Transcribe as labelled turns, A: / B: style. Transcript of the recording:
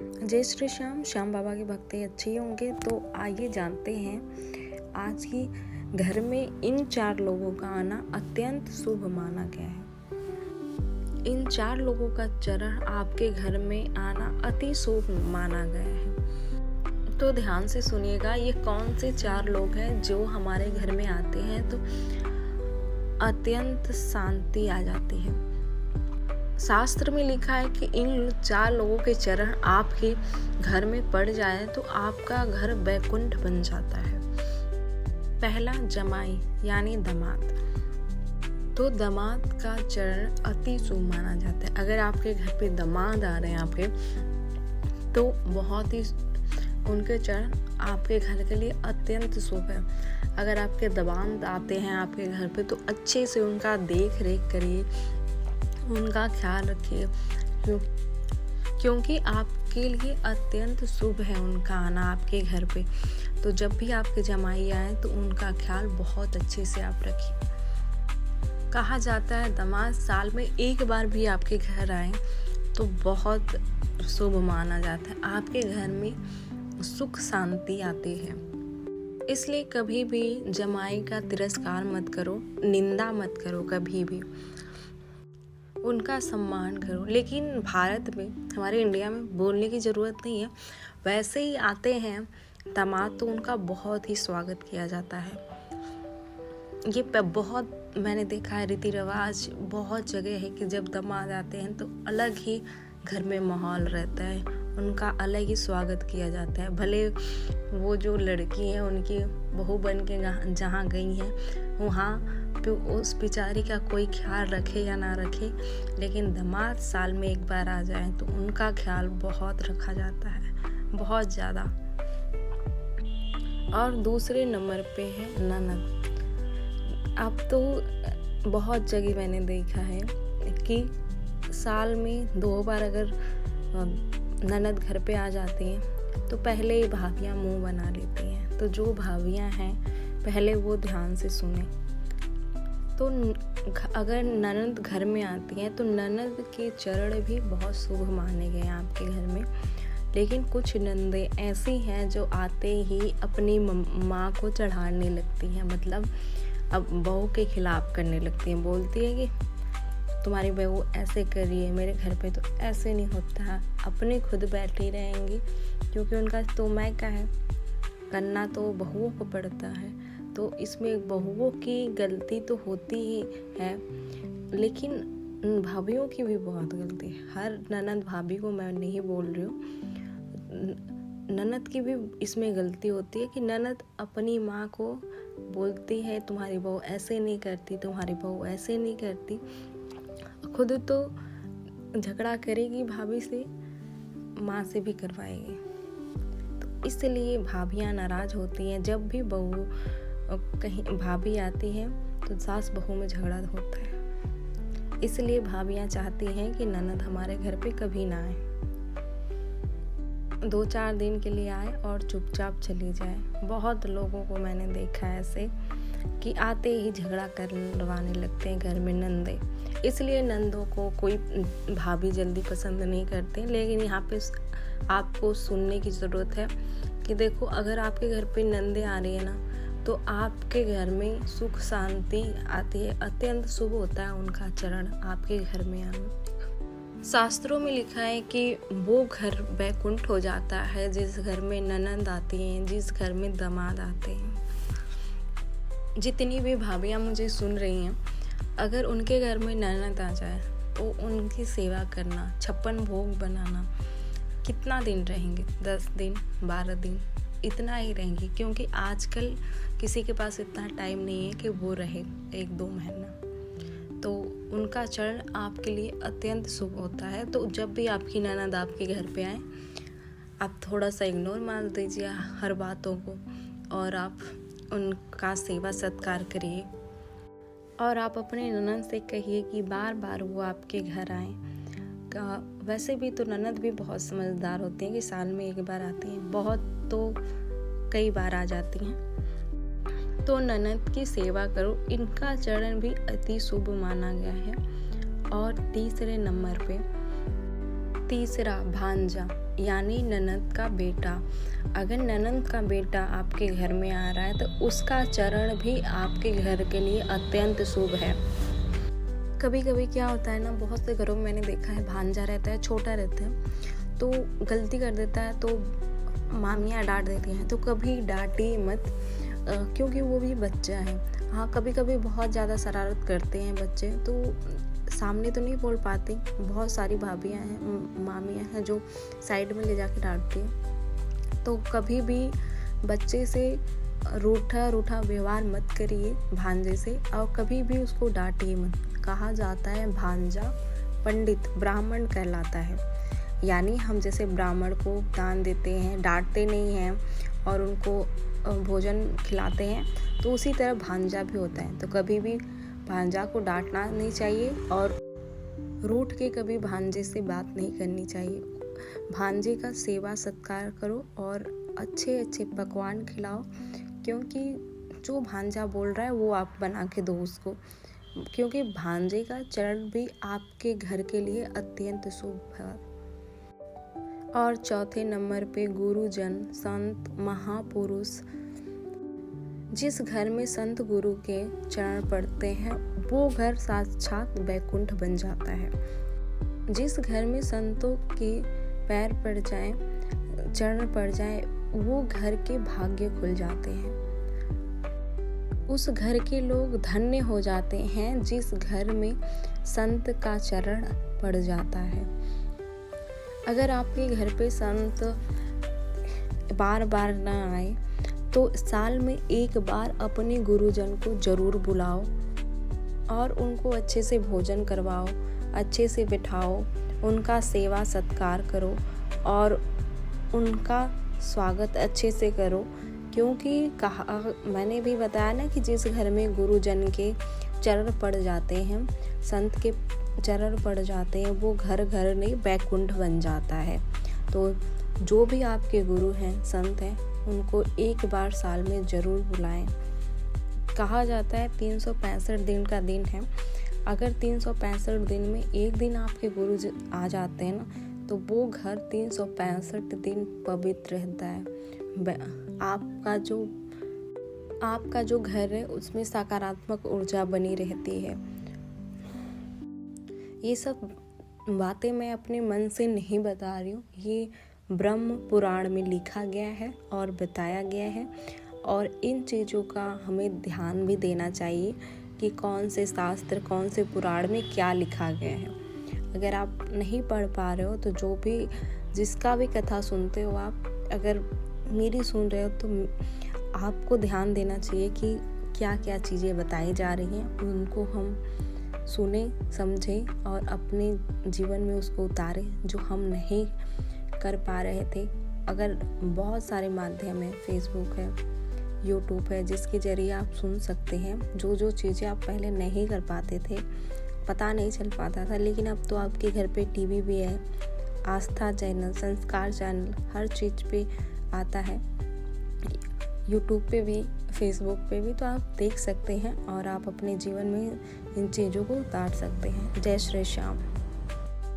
A: जय श्री श्याम। श्याम बाबा के भक्त अच्छे होंगे। तो आइए जानते हैं आज की घर में इन 4 लोगों का आना अत्यंत शुभ माना गया है। इन 4 लोगों का चरण आपके घर में आना अति शुभ माना गया है। तो ध्यान से सुनिएगा, ये कौन से 4 लोग हैं जो हमारे घर में आते हैं तो अत्यंत शांति आ जाती है। शास्त्र में लिखा है कि इन 4 लोगों के चरण आपके घर में पड़ जाए तो आपका घर वैकुंठ बन जाता है। पहला, जमाई यानी दामाद। तो दामाद का चरण अति शुभ माना जाता है। अगर आपके घर पे दामाद आ रहे हैं आपके, तो बहुत ही उनके चरण आपके घर के लिए अत्यंत शुभ है। अगर आपके दामाद आते हैं आपके घर पे तो अच्छे से उनका देख रेख करिए, उनका ख्याल रखिए, क्योंकि आपके लिए अत्यंत शुभ है उनका आना आपके घर पे। तो जब भी आपके जमाई आए तो उनका ख्याल बहुत अच्छे से आप रखिए। कहा जाता है दामाद साल में एक बार भी आपके घर आए तो बहुत शुभ माना जाता है। आपके घर में सुख शांति आती है। इसलिए कभी भी जमाई का तिरस्कार मत करो, निंदा मत करो, कभी भी उनका सम्मान करो। लेकिन भारत में, हमारे इंडिया में बोलने की ज़रूरत नहीं है, वैसे ही आते हैं दामाद तो उनका बहुत ही स्वागत किया जाता है। ये बहुत मैंने देखा है, रीति रिवाज बहुत जगह है कि जब दामाद आते हैं तो अलग ही घर में माहौल रहता है, उनका अलग ही स्वागत किया जाता है। भले वो जो लड़की है उनकी बहू बन के जहाँ गई हैं वहाँ पे उस बेचारी का कोई ख्याल रखे या ना रखे, लेकिन दामाद साल में एक बार आ जाए तो उनका ख्याल बहुत रखा जाता है, बहुत ज़्यादा। और दूसरे नंबर पे है ननद। अब तो बहुत जगह मैंने देखा है कि साल में 2 बार अगर ननद घर पे आ जाती हैं तो पहले ही भाभियाँ मुंह बना लेती हैं। तो जो भाभियाँ हैं पहले वो ध्यान से सुने। तो अगर ननद घर में आती हैं तो ननद के चरण भी बहुत शुभ माने गए हैं आपके घर में। लेकिन कुछ नंदे ऐसी हैं जो आते ही अपनी माँ को चढ़ाने लगती हैं, मतलब अब बहू के खिलाफ करने लगती हैं। बोलती है कि तुम्हारी बहू ऐसे कर रही है, मेरे घर पे तो ऐसे नहीं होता। अपने खुद बैठी रहेंगी, क्योंकि उनका तो मायका है, करना तो बहुओं को पड़ता है। तो इसमें बहुओं की गलती तो होती ही है, लेकिन भाभियों की भी बहुत गलती है। हर ननद भाभी को मैं नहीं बोल रही हूँ, ननद की भी इसमें गलती होती है कि ननद अपनी माँ को बोलती है तुम्हारी बहू ऐसे नहीं करती, तुम्हारी बहू ऐसे नहीं करती। खुद तो झगड़ा करेगी भाभी से, माँ से भी करवाएगी। तो इसलिए भाभियाँ नाराज होती हैं। जब भी बहू कहीं भाभी आती है तो सास बहू में झगड़ा होता है। इसलिए भाभियाँ चाहती हैं कि ननद हमारे घर पे कभी ना आए, 2-4 दिन के लिए आए और चुपचाप चली जाए। बहुत लोगों को मैंने देखा है ऐसे कि आते ही झगड़ा करवाने लगते हैं घर में नंदे। इसलिए नंदों को कोई भाभी जल्दी पसंद नहीं करते। लेकिन यहाँ पे आपको सुनने की ज़रूरत है कि देखो, अगर आपके घर पे नंदे आ रही है ना तो आपके घर में सुख शांति आती है। अत्यंत शुभ होता है उनका चरण आपके घर में आना। शास्त्रों में लिखा है कि वो घर वैकुंठ हो जाता है जिस घर में ननद आती हैं, जिस घर में दामाद आते हैं। जितनी भी भाभियाँ मुझे सुन रही हैं, अगर उनके घर में ननद आ जाए तो उनकी सेवा करना, 56 भोग बनाना। कितना दिन रहेंगे? 10 दिन, 12 दिन, इतना ही रहेंगी, क्योंकि आजकल किसी के पास इतना टाइम नहीं है कि वो रहे 1-2 महीना। तो उनका चरण आपके लिए अत्यंत शुभ होता है। तो जब भी आपकी ननद आपके घर पे आए, आप थोड़ा सा इग्नोर मार दीजिए हर बातों को, और आप उनका सेवा सत्कार करिए। और आप अपने ननद से कहिए कि बार बार वो आपके घर आए। वैसे भी तो ननद भी बहुत समझदार होती हैं कि साल में 1 बार आती हैं, बहुत तो कई बार आ जाती हैं। तो ननद की सेवा करो, इनका चरण भी अति शुभ माना गया है। और तीसरे नंबर पे, तीसरा भांजा। यानी ननद का बेटा। अगर ननद का बेटा आपके घर में आ रहा है तो उसका चरण भी आपके घर के लिए अत्यंत शुभ है। कभी कभी क्या होता है ना, बहुत से घरों में मैंने देखा है भांजा रहता है, छोटा रहता है, तो गलती कर देता है तो मामियाँ डांट देती हैं। तो कभी डांटिए मत, क्योंकि वो भी बच्चा है। हाँ, कभी कभी बहुत ज़्यादा शरारत करते हैं बच्चे, तो सामने तो नहीं बोल पाते। बहुत सारी भाभियाँ हैं, मामियाँ हैं जो साइड में ले जाके डांटती हैं। तो कभी भी बच्चे से रूठा व्यवहार मत करिए भांजे से, और कभी भी उसको डांटिए मत। कहा जाता है भांजा पंडित ब्राह्मण कहलाता है। यानी हम जैसे ब्राह्मण को दान देते हैं, डांटते नहीं हैं और उनको भोजन खिलाते हैं, तो उसी तरह भांजा भी होता है। तो कभी भी भांजा को डांटना नहीं चाहिए और रूठ के कभी भांजे से बात नहीं करनी चाहिए। भांजे का सेवा सत्कार करो और अच्छे अच्छे पकवान खिलाओ, क्योंकि जो भांजा बोल रहा है वो आप बना के दो उसको, क्योंकि भांजे का चरण भी आपके घर के लिए अत्यंत शुभ है। और चौथे नंबर पे गुरुजन, संत, महापुरुष। जिस घर में संत गुरु के चरण पड़ते हैं वो घर साक्षात वैकुंठ बन जाता है। जिस घर में संतों के पैर पड़ जाएं, चरण पड़ जाएं, वो घर के भाग्य खुल जाते हैं। उस घर के लोग धन्य हो जाते हैं जिस घर में संत का चरण पड़ जाता है। अगर आपके घर पे संत बार बार ना आए तो साल में एक बार अपने गुरुजन को जरूर बुलाओ और उनको अच्छे से भोजन करवाओ, अच्छे से बिठाओ, उनका सेवा सत्कार करो और उनका स्वागत अच्छे से करो। क्योंकि मैंने भी बताया ना कि जिस घर में गुरुजन के चरण पड़ जाते हैं, संत के चरण पड़ जाते हैं, वो घर घर नहीं वैकुंठ बन जाता है। तो जो भी आपके गुरु हैं, संत हैं, उनको एक बार साल में ज़रूर बुलाएं। कहा जाता है 365 दिन का दिन है। अगर 365 दिन में एक दिन आपके गुरु आ जाते हैं ना, तो वो घर 365 दिन पवित्र रहता है। आपका जो घर है उसमें सकारात्मक ऊर्जा बनी रहती है। ये सब बातें मैं अपने मन से नहीं बता रही हूँ, ये ब्रह्म पुराण में लिखा गया है और बताया गया है। और इन चीज़ों का हमें ध्यान भी देना चाहिए कि कौन से शास्त्र, कौन से पुराण में क्या लिखा गया है। अगर आप नहीं पढ़ पा रहे हो तो जो भी जिसका भी कथा सुनते हो आप, अगर मेरी सुन रहे हो तो आपको ध्यान देना चाहिए कि क्या क्या चीज़ें बताई जा रही हैं, उनको हम सुने, समझें और अपने जीवन में उसको उतारें, जो हम नहीं कर पा रहे थे। अगर बहुत सारे माध्यम है, फेसबुक है, यूट्यूब है, जिसके ज़रिए आप सुन सकते हैं जो चीज़ें आप पहले नहीं कर पाते थे, पता नहीं चल पाता था, लेकिन अब तो आपके घर पे टीवी भी है, आस्था चैनल, संस्कार चैनल, हर चीज़ पे आता है, यूट्यूब पे भी, फेसबुक पे भी, तो आप देख सकते हैं और आप अपने जीवन में इन चीज़ों को उतार सकते हैं। जय श्री श्याम।